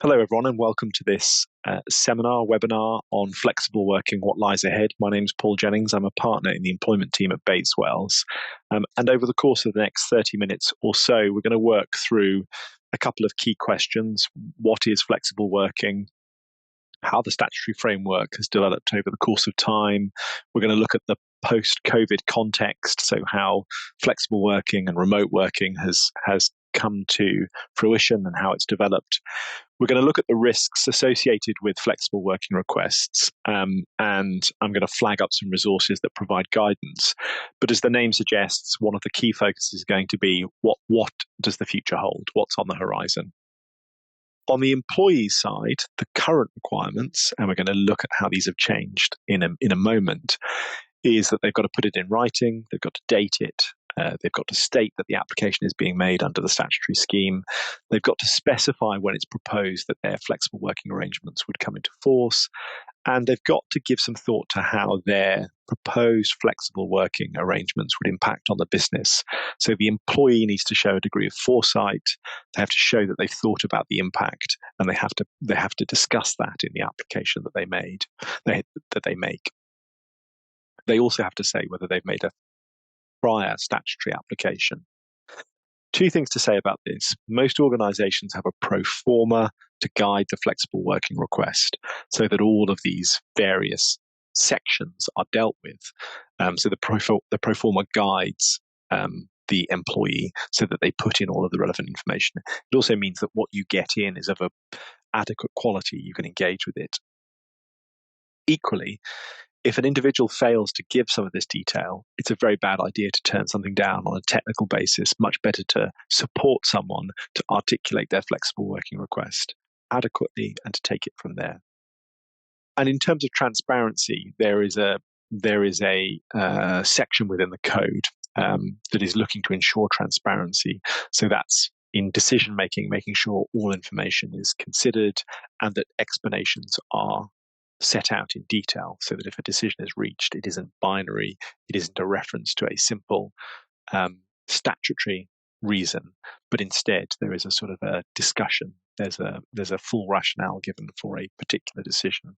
Hello, everyone, and welcome to this webinar on flexible working, what lies ahead. My name's Paul Jennings. I'm a partner in the employment team at Bates Wells. And over the course of the next 30 minutes or so, we're going to work through a couple of key questions. What is flexible working? How the statutory framework has developed over the course of time. We're going to look at the post-COVID context, so how flexible working and remote working has come to fruition and how it's developed. We're going to look at the risks associated with flexible working requests, and I'm going to flag up some resources that provide guidance. But as the name suggests, one of the key focuses is going to be what does the future hold? What's on the horizon? On the employee side, the current requirements, and we're going to look at how these have changed in a moment, is that they've got to put it in writing, they've got to date it, they've got to state that the application is being made under the statutory scheme. They've got to specify when it's proposed that their flexible working arrangements would come into force. And they've got to give some thought to how their proposed flexible working arrangements would impact on the business. So the employee needs to show a degree of foresight. They have to show that they've thought about the impact, and they have to discuss that in the application that they make. They also have to say whether they've made a prior statutory application. Two things to say about this. Most organizations have a pro forma to guide the flexible working request so that all of these various sections are dealt with. So the pro forma guides the employee so that they put in all of the relevant information. It also means that what you get in is of a adequate quality. You can engage with it. Equally, if an individual fails to give some of this detail, it's a very bad idea to turn something down on a technical basis. Much better to support someone to articulate their flexible working request adequately and to take it from there. And in terms of transparency, there is a section within the code that is looking to ensure transparency. So that's in decision making, making sure all information is considered and that explanations are set out in detail so that if a decision is reached, it isn't binary, it isn't a reference to a simple statutory reason, but instead there is a sort of a discussion. There's a full rationale given for a particular decision.